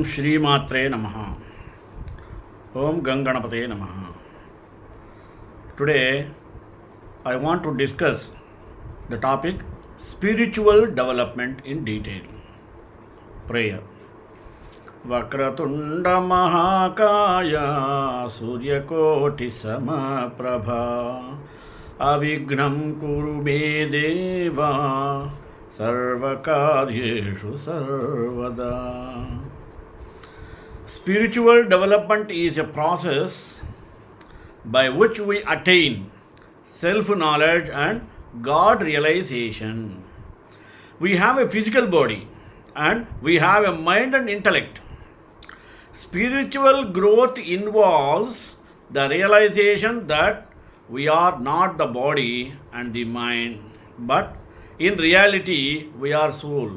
Shri Matre Namaha. Om Ganganapate Namaha. Today I want to discuss the topic spiritual development in detail. Prayer. Vakratunda Mahakaya Suryakoti Samaprabha Avignam Kuru Me Deva Sarvakaryeshu Sarvada. Spiritual development is a process by which we attain self-knowledge and God realization. We have a physical body and we have a mind and intellect. Spiritual growth involves the realization that we are not the body and the mind, but in reality we are soul.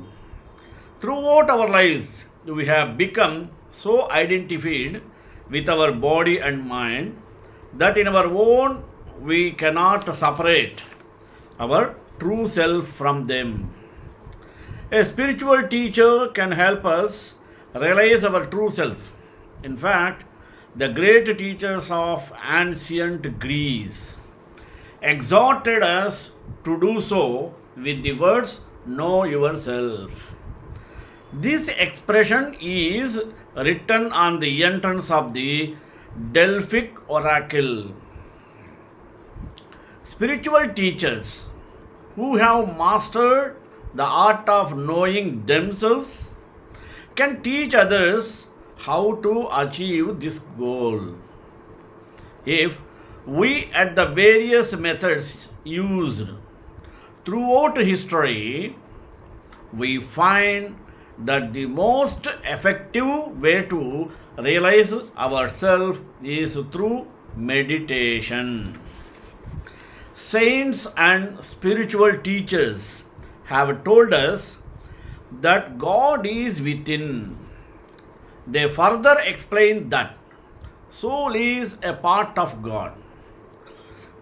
Throughout our lives, we have become so identified with our body and mind that in our own we cannot separate our true self from them. A spiritual teacher can help us realize our true self. In fact, the great teachers of ancient Greece exhorted us to do so with the words, "Know yourself." This expression is written on the entrance of the Delphic oracle. Spiritual teachers who have mastered the art of knowing themselves can teach others how to achieve this goal. If we at the various methods used throughout history, we find that the most effective way to realize ourselves is through meditation. Saints and spiritual teachers have told us that God is within. They further explain that soul is a part of God.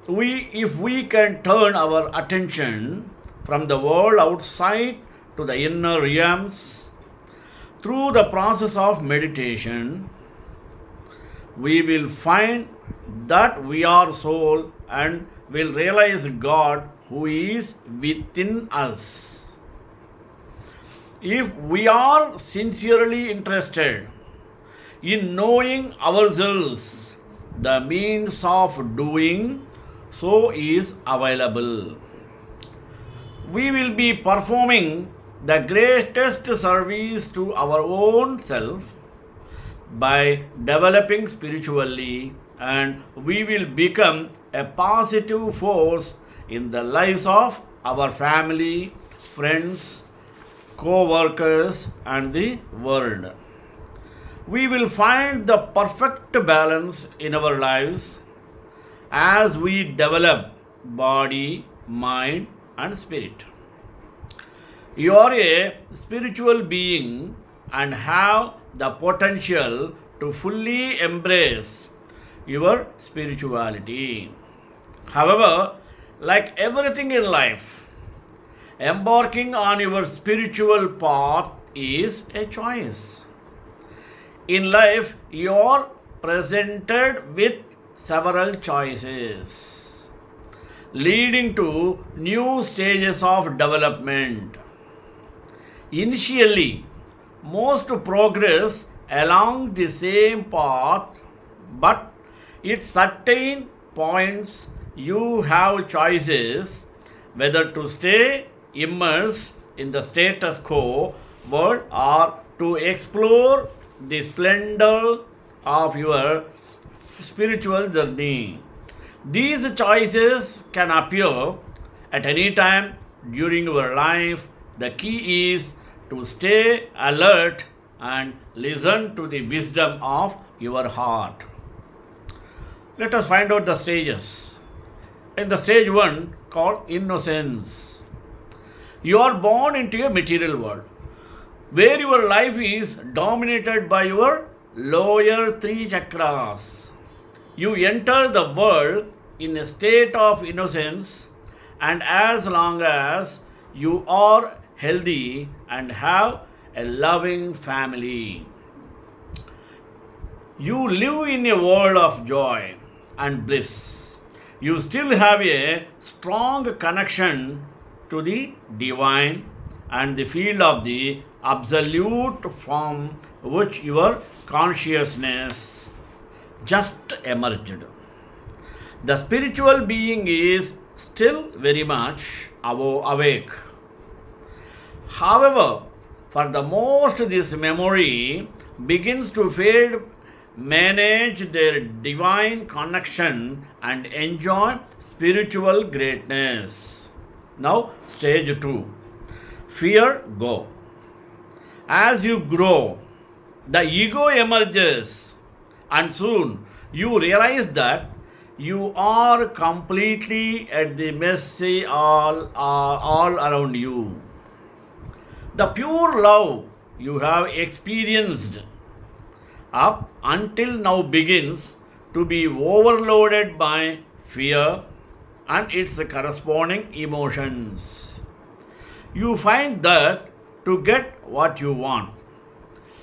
If we can turn our attention from the world outside to the inner realms through the process of meditation, we will find that we are soul and will realize God who is within us. If we are sincerely interested in knowing ourselves, the means of doing so is available. We will be performing the greatest service to our own self by developing spiritually, and we will become a positive force in the lives of our family, friends, co-workers and the world. We will find the perfect balance in our lives as we develop body, mind and spirit. You are a spiritual being and have the potential to fully embrace your spirituality. However, like everything in life, embarking on your spiritual path is a choice. In life, you are presented with several choices, leading to new stages of development. Initially, most progress along the same path, but at certain points you have choices whether to stay immersed in the status quo world or to explore the splendor of your spiritual journey. These choices can appear at any time during your life. The key is to stay alert and listen to the wisdom of your heart. Let us find out the stages. In the stage 1, called innocence, you are born into a material world where your life is dominated by your lower 3 chakras. You enter the world in a state of innocence, and as long as you are healthy and have a loving family, You live in a world of joy and bliss. You still have a strong connection to the divine and the field of the absolute from which your consciousness just emerged. The spiritual being is still very much awake. However, for the most, this memory begins to fade, manage their divine connection, and enjoy spiritual greatness. Now, stage 2, fear go. As you grow, the ego emerges, and soon you realize that you are completely at the mercy all around you. The pure love you have experienced up until now begins to be overloaded by fear and its corresponding emotions. You find that to get what you want,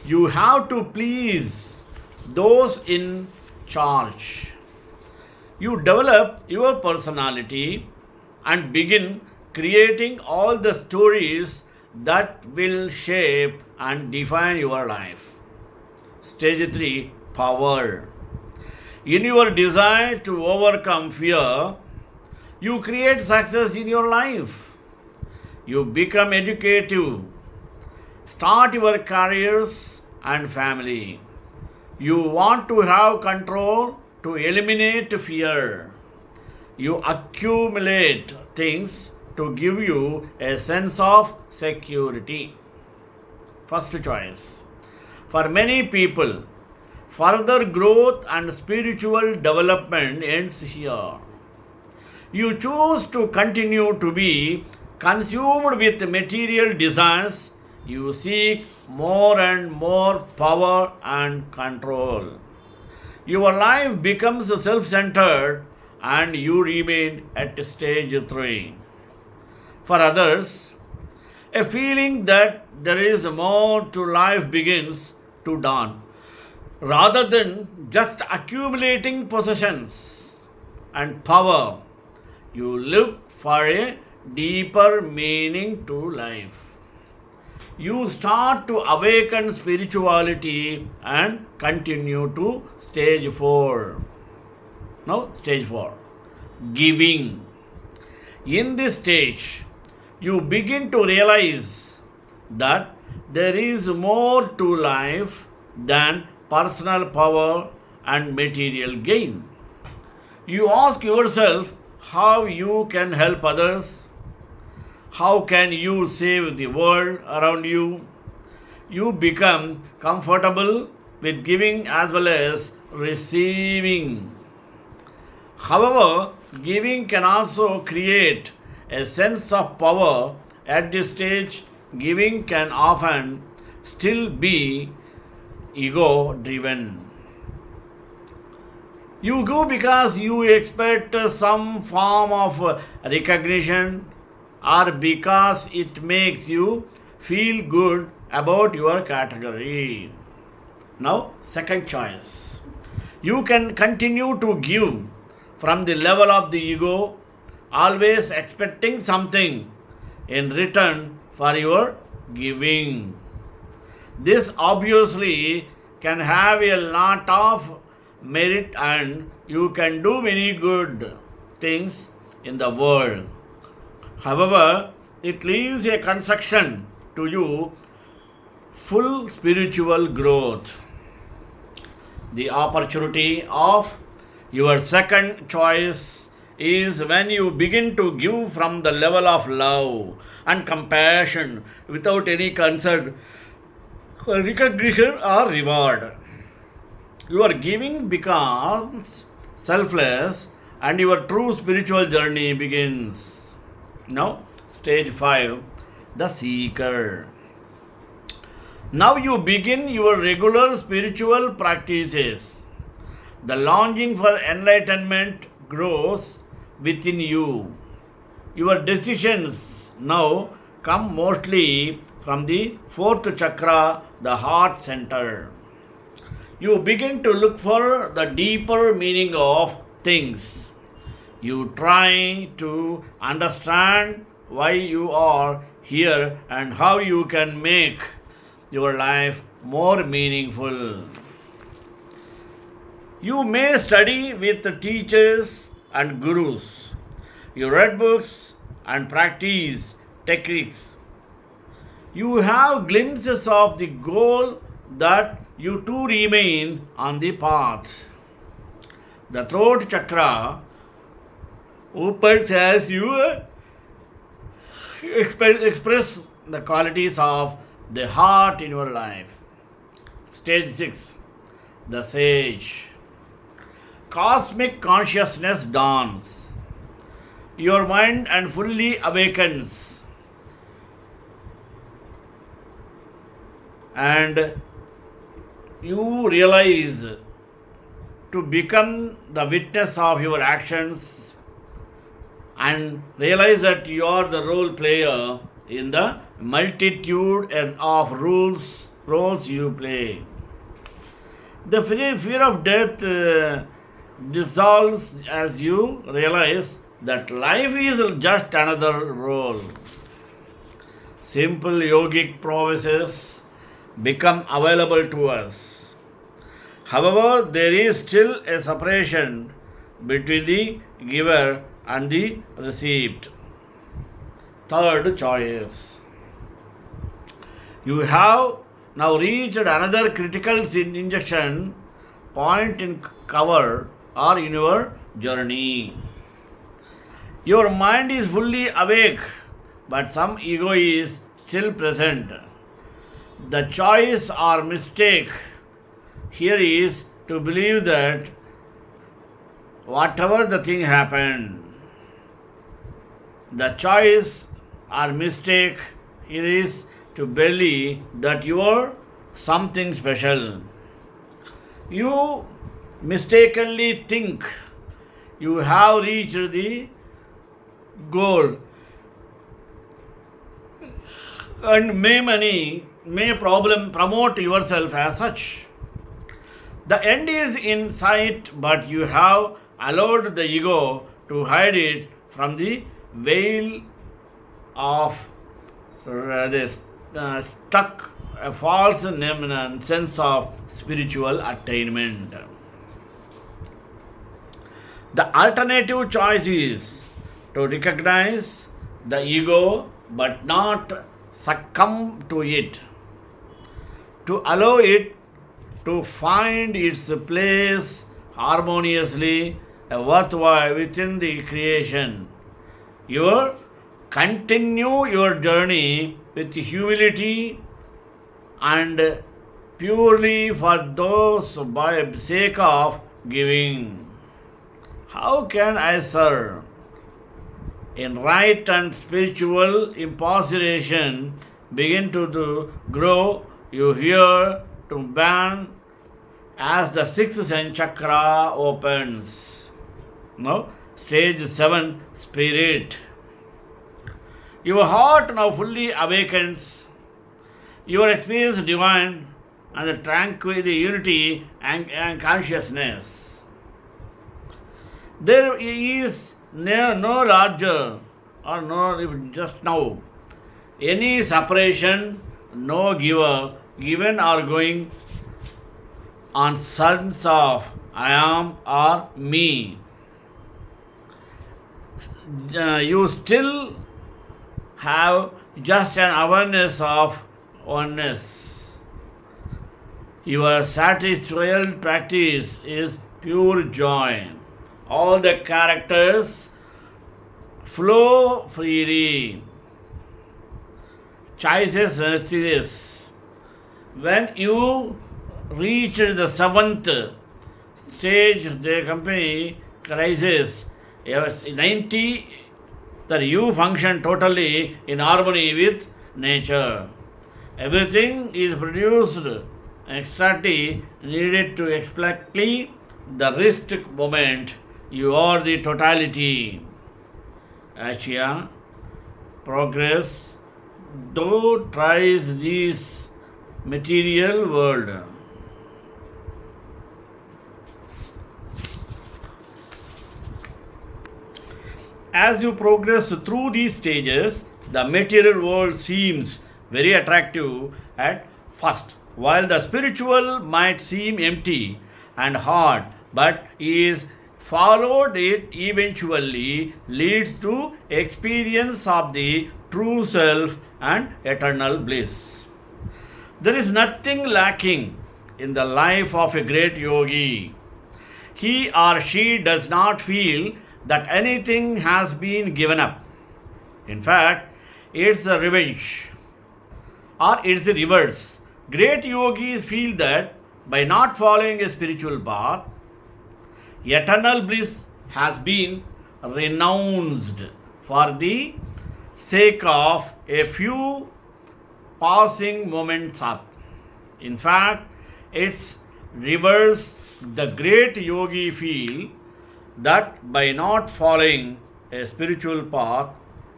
you have to please those in charge. You develop your personality and begin creating all the stories that will shape and define your life. Stage 3, power. In your desire to overcome fear, you create success in your life. You become educative, start your careers and family. You want to have control to eliminate fear. You accumulate things to give you a sense of security. First choice. For many people, further growth and spiritual development ends here. You choose to continue to be consumed with material desires. You seek more and more power and control. Your life becomes self-centered and you remain at stage 3. For others, a feeling that there is more to life begins to dawn. Rather than just accumulating possessions and power, you look for a deeper meaning to life. You start to awaken spirituality and continue to stage 4. Now, stage 4, giving. In this stage, you begin to realize that there is more to life than personal power and material gain. You ask yourself how you can help others, how can you save the world around you. You become comfortable with giving as well as receiving. However, giving can also create a sense of power. At this stage, giving can often still be ego driven. You go because you expect some form of recognition or because it makes you feel good about your category. Now, second choice. You can continue to give from the level of the ego, always expecting something in return for your giving. This obviously can have a lot of merit and you can do many good things in the world. However, it leaves a construction to you full spiritual growth. The opportunity of your second choice is when you begin to give from the level of love and compassion without any concern, recognition or reward. Your giving becomes selfless and your true spiritual journey begins. Now, stage 5, the seeker. Now you begin your regular spiritual practices. The longing for enlightenment grows within you. Your decisions now come mostly from the fourth chakra, the heart center. You begin to look for the deeper meaning of things. You try to understand why you are here and how you can make your life more meaningful. You may study with the teachers and gurus. You read books and practice techniques. You have glimpses of the goal that you too remain on the path. The throat chakra opens as you express the qualities of the heart in your life. Stage 6. The sage. Cosmic consciousness dawns. Your mind and fully awakens, and you realize to become the witness of your actions and realize that you are the role player in the multitude of roles you play. The fear of death dissolves as you realize that life is just another role. Simple yogic processes become available to us. However, there is still a separation between the giver and the received. Third choice. You have now reached another critical injection point in cover or in your journey. Your mind is fully awake, but some ego is still present. The choice or mistake here is to believe that whatever the thing happened, the choice or mistake here is to believe that you are something special. You mistakenly think you have reached the goal and may promote yourself as such. The end is in sight, but you have allowed the ego to hide it from the veil of this stuck a false sense of spiritual attainment. The alternative choice is to recognize the ego but not succumb to it, to allow it to find its place harmoniously worthwhile within the creation. You continue your journey with humility and purely for those by sake of giving. How can I serve? In right and spiritual imposition begin to grow, you hear to ban as the sixth sense chakra opens. Now, stage 7, spirit. Your heart now fully awakens. Your experience divine and the tranquility, unity and consciousness. There is no larger or no just now any separation, no given or going on sense of I am or me. You still have just an awareness of oneness. Your satisfied practice is pure joy. All the characters flow freely. Choices restless. When you reach the 7th stage, the company crisis, 90, that you function totally in harmony with nature. Everything is produced exactly needed to exactly the wrist moment. You are the totality. Asia, progress, though tries this material world. As you progress through these stages, the material world seems very attractive at first, while the spiritual might seem empty and hard, but is followed it eventually leads to experience of the true self and eternal bliss. There is nothing lacking in the life of a great yogi. He or she does not feel that anything has been given up. In fact, it's a revenge or it's a reverse. Great yogis feel that by not following a spiritual path, eternal bliss has been renounced for the sake of a few passing moments up. In fact, it's reverse. The great yogi feel that by not following a spiritual path,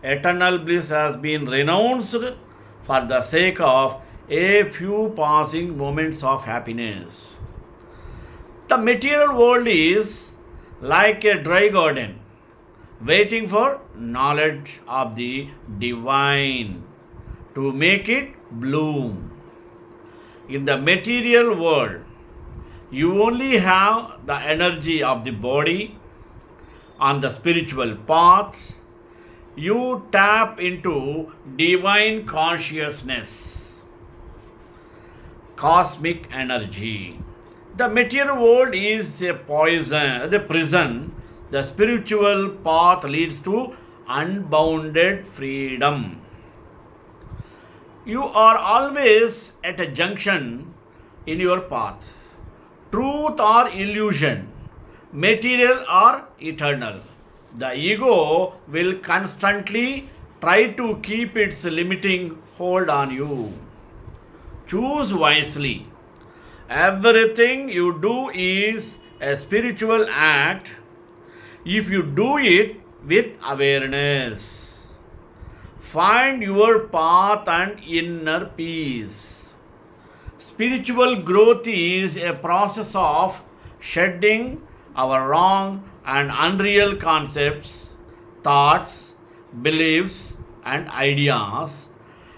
eternal bliss has been renounced for the sake of a few passing moments of happiness. The material world is like a dry garden, waiting for knowledge of the divine to make it bloom. In the material world, you only have the energy of the body. On the spiritual path, you tap into divine consciousness, cosmic energy. The material world is a poison, the prison. The spiritual path leads to unbounded freedom. You are always at a junction in your path. Truth or illusion, material or eternal. The ego will constantly try to keep its limiting hold on you. Choose wisely. Everything you do is a spiritual act if you do it with awareness. Find your path and inner peace. Spiritual growth is a process of shedding our wrong and unreal concepts, thoughts, beliefs, and ideas,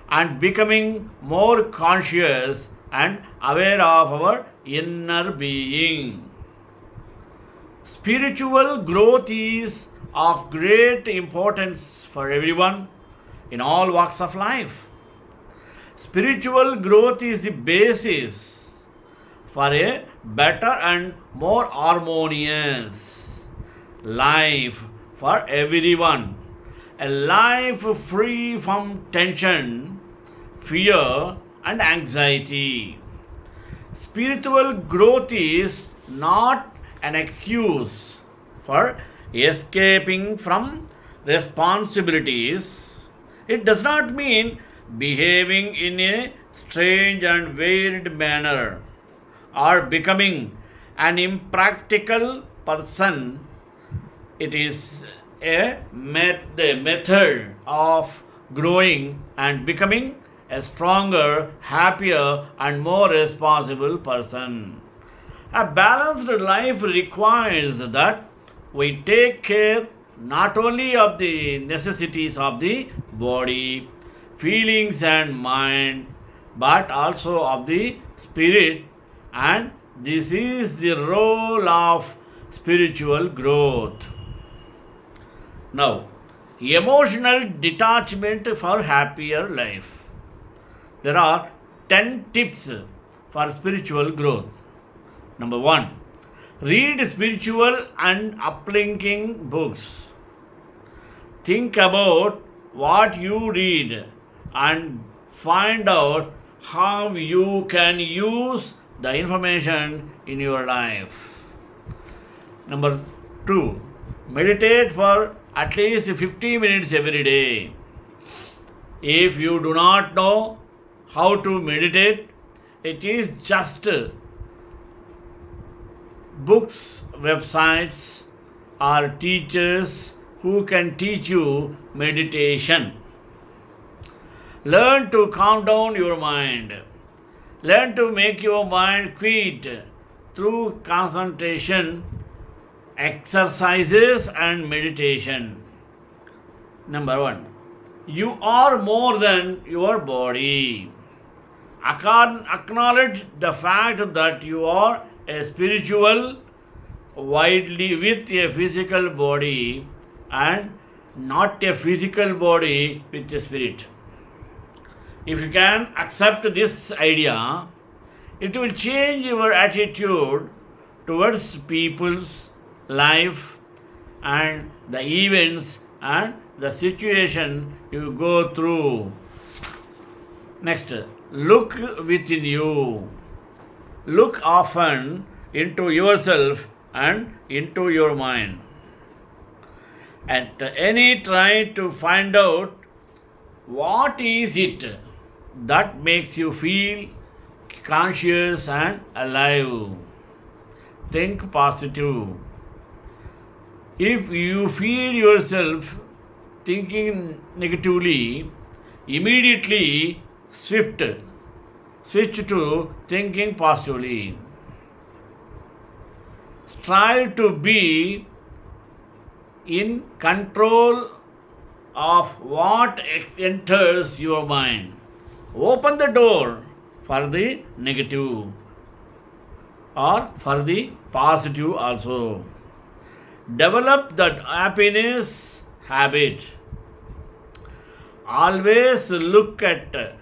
and becoming more conscious and aware of our inner being. Spiritual growth is of great importance for everyone in all walks of life. Spiritual growth is the basis for a better and more harmonious life for everyone. A life free from tension, fear, and anxiety. Spiritual growth is not an excuse for escaping from responsibilities. It does not mean behaving in a strange and weird manner or becoming an impractical person. It is a method of growing and becoming a stronger, happier, and more responsible person. A balanced life requires that we take care not only of the necessities of the body, feelings, and mind, but also of the spirit, and this is the role of spiritual growth. Now, emotional detachment for happier life. There are 10 tips for spiritual growth. Number 1. Read spiritual and uplifting books. Think about what you read and find out how you can use the information in your life. Number 2. Meditate for at least 50 minutes every day. If you do not know how to meditate, it is just books, websites, or teachers who can teach you meditation. Learn to calm down your mind. Learn to make your mind quiet through concentration, exercises, and meditation. Number one, you are more than your body. Acknowledge the fact that you are a spiritual widely with a physical body and not a physical body with a spirit. If you can accept this idea, it will change your attitude towards people's life and the events and the situation you go through. Next, look within you. Look often into yourself and into your mind. At any try to find out what is it that makes you feel conscious and alive. Think positive. If you feel yourself thinking negatively, immediately switch to thinking positively. Strive to be in control of what enters your mind. Open the door for the negative or for the positive also. Develop that happiness habit. Always look at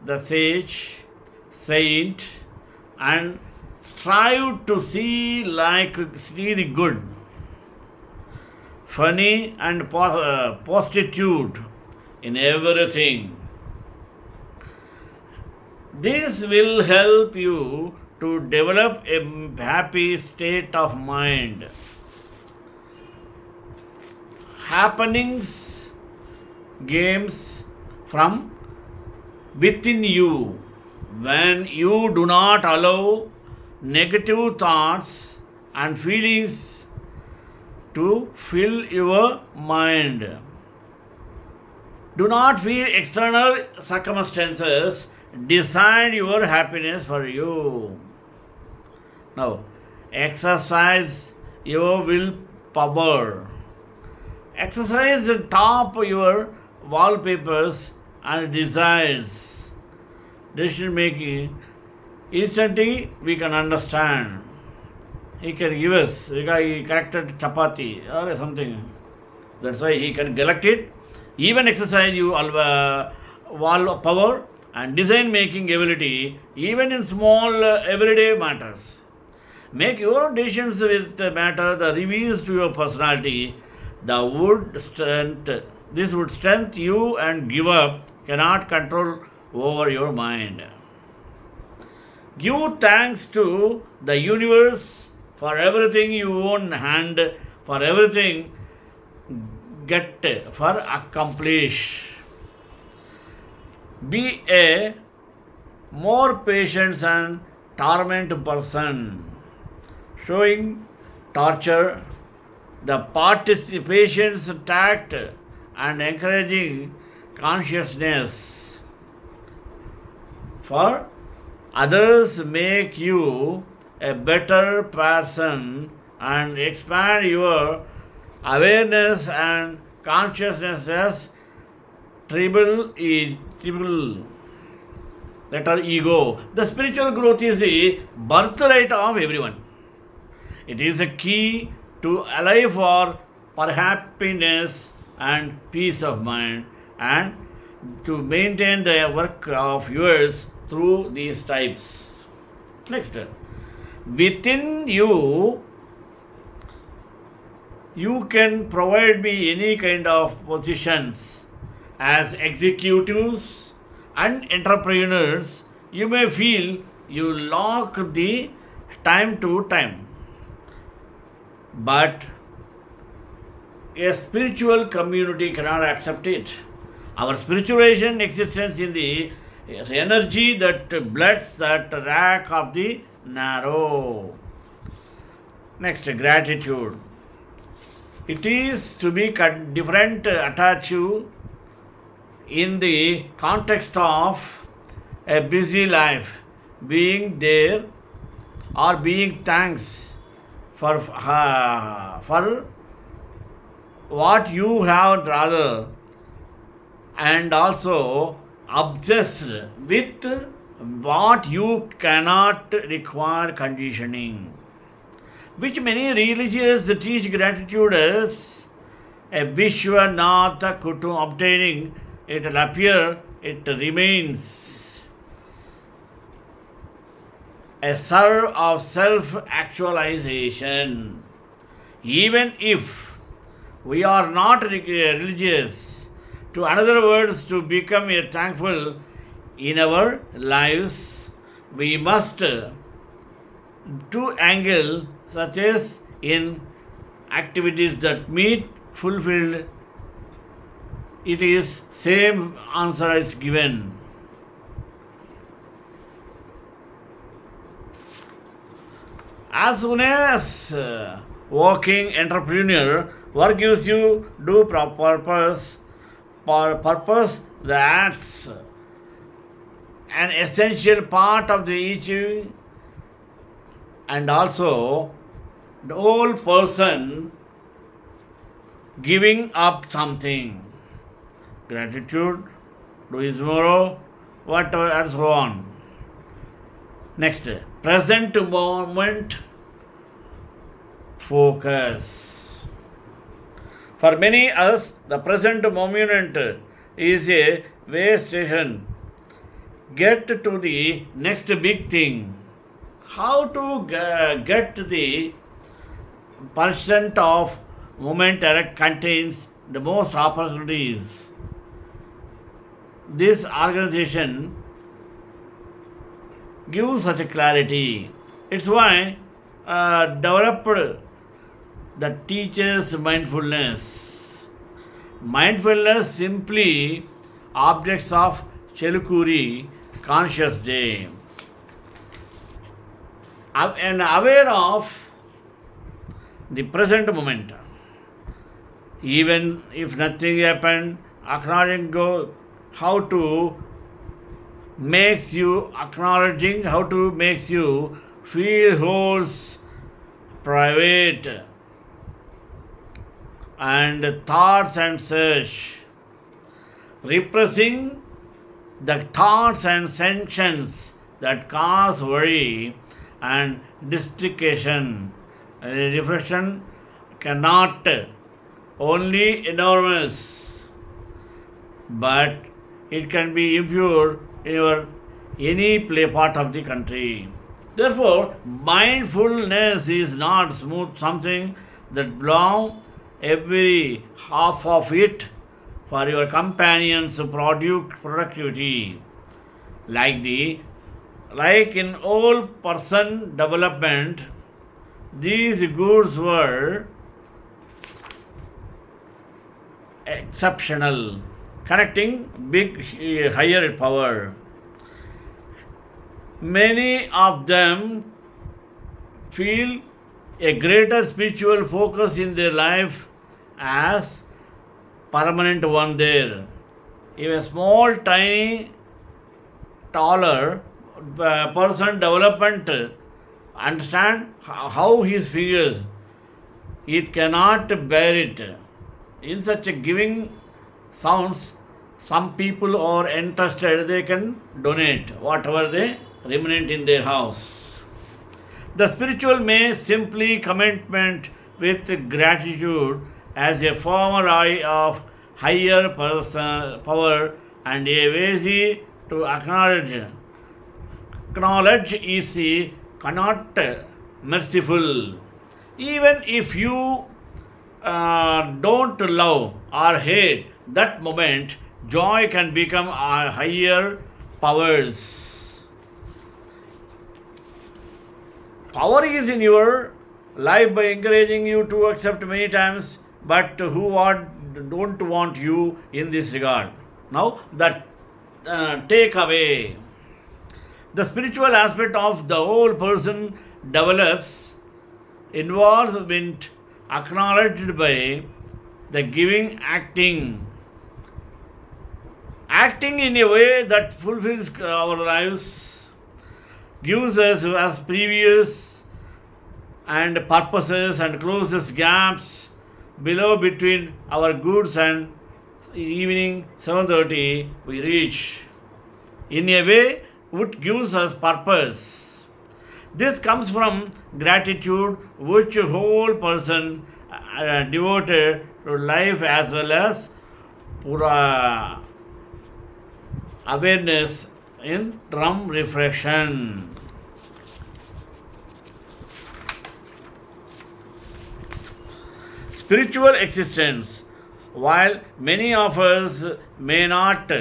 the sage, saint, and strive to see the good, funny, and prostitute in everything. This will help you to develop a happy state of mind. Happenings, games from within you. When you do not allow negative thoughts and feelings to fill your mind. Do not fear external circumstances decide your happiness for you. Now, exercise your willpower. Exercise top your wallpapers and desires. Decision making. Instantly we can understand. He can give us, he corrected chapati or something. That's why he can collect it. Even exercise you wall power and design making ability, even in small everyday matters. Make your own decisions with the matter that reveals to your personality. This would strengthen you and give up, cannot control over your mind. Give thanks to the universe for everything you own and for everything accomplish. Be a more patient and torment person, showing torture, the participation's tact, and encouraging consciousness. For others make you a better person and expand your awareness and consciousness as triple letter ego. The spiritual growth is the birthright of everyone. It is a key to alive for happiness and peace of mind and to maintain the work of yours through these types. Next, within you can provide me any kind of positions as executives and entrepreneurs. You may feel you lack the time to time, but a spiritual community cannot accept it. Our spiritualization existence in the energy that bloods that rack of the narrow. Next, gratitude. It is to be different attached in the context of a busy life, being there or being thanks for what you have rather and also obsessed with what you cannot require conditioning, which many religions teach gratitude as a Vishwanatha Kutu obtaining, it will appear, it remains a serve of self actualization. Even if we are not religious, to another words, to become a thankful in our lives, we must two angle such as in activities that meet fulfilled, it is same answer is given. As soon as working entrepreneur work gives you do purpose, for purpose that's an essential part of the achieving, and also the whole person giving up something, gratitude, do is tomorrow, whatever, and so on. Next, present moment focus. For many us, the present moment is a way station. Get to the next big thing. How to get the percent of moment direct contains the most opportunities. This organization gives such a clarity. It's why developed that teaches mindfulness. Mindfulness simply objects of Chelukuri conscious day. And aware of the present moment. Even if nothing happened, acknowledging how to makes you acknowledging how to makes you feel holds private and thoughts and search, repressing the thoughts and sensations that cause worry and distraction. Reflection cannot only enormous, but it can be impure in your any play part of the country. Therefore, mindfulness is not smooth something that belong every half of it for your companions productivity. Like in all person development, these goods were exceptional, connecting big higher power. Many of them feel a greater spiritual focus in their life as permanent one there. If a small, tiny, taller person development understand how his figures, it cannot bear it. In such a giving sounds, some people are interested, they can donate whatever they remain in their house. The spiritual may simply commitment with gratitude as a former eye of higher power and a way to acknowledge is cannot merciful. Even if you don't love or hate that moment, joy can become our higher powers. Power is in your life by encouraging you to accept many times, but don't want you in this regard. Now, that take away. The spiritual aspect of the whole person develops, involvement acknowledged by the giving acting in a way that fulfills our lives, gives us as previous and purposes and closes gaps below between our goods and evening 7:30 we reach. In a way, which gives us purpose. This comes from gratitude, which a whole person devoted to life as well as pura awareness in drum reflection. Spiritual existence. While many of us may not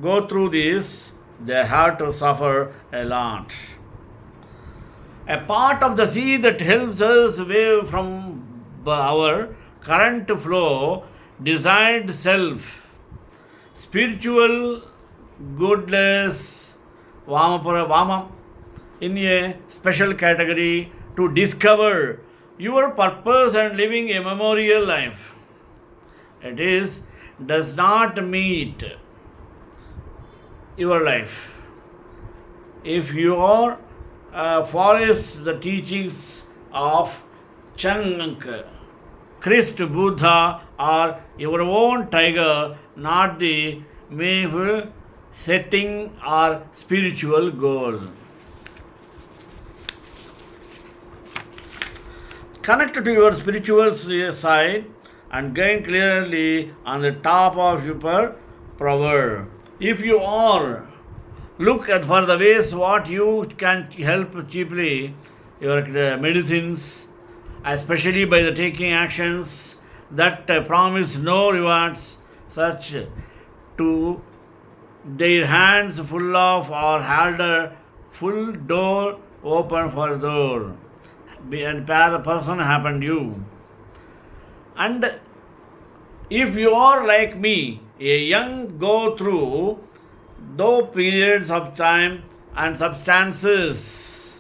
go through this, they have to suffer a lot. A part of the sea that helps us away from our current flow, designed self, spiritual goodness, Vamam, in a special category to discover your purpose and living a memorial life. It is does not meet your life. If you are follows the teachings of Chunk, Christ, Buddha, or your own tiger, not the meaningful setting or spiritual goal. Connect to your spiritual side and gain clearly on the top of your power. If you are, look at for the ways what you can help cheaply your medicines, especially by the taking actions that promise no rewards, such to their hands full of or hold a full door open for door. And the person happened you. And if you are like me, a young go through though periods of time and substances,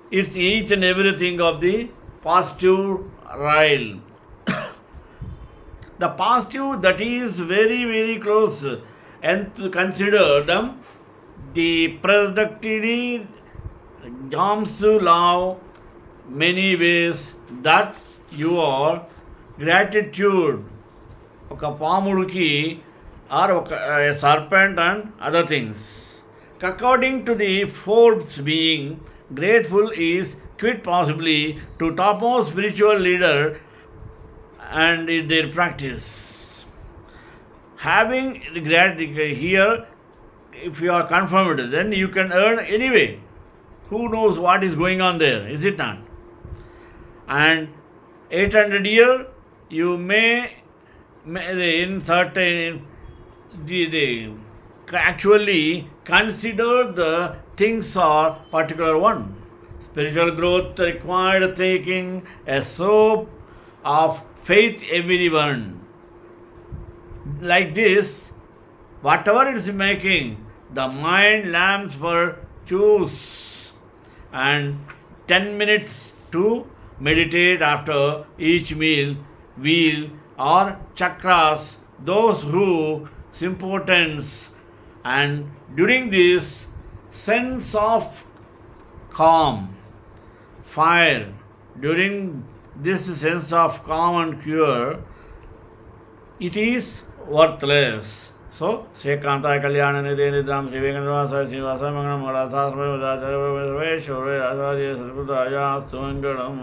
it's each and everything of the positive realm. The positive that is very, very close and to consider them the productivity comes to love many ways that you are gratitude ఒక పాముడికి or a serpent and other things. According to the Forbes being grateful is quite possibly to topmost spiritual leader and in their practice. Having gratitude here, if you are confirmed, then you can earn anyway. Who knows what is going on there, is it not? And 800 year, you may in certain they actually consider the things are particular one. Spiritual growth required taking a soap of faith everyone. Like this, whatever it is making, the mind lamps for choose and 10 minutes to meditate after each meal, wheel or chakras, those who importance, and during this sense of calm, fire, during this sense of calm and cure, it is worthless. So, Sekanta Kalyana Nidram Sri Venkatavasa Srinivasa Mangalam Radha Sarva Sarveshwara Radha Sarvudaya Sumangalam.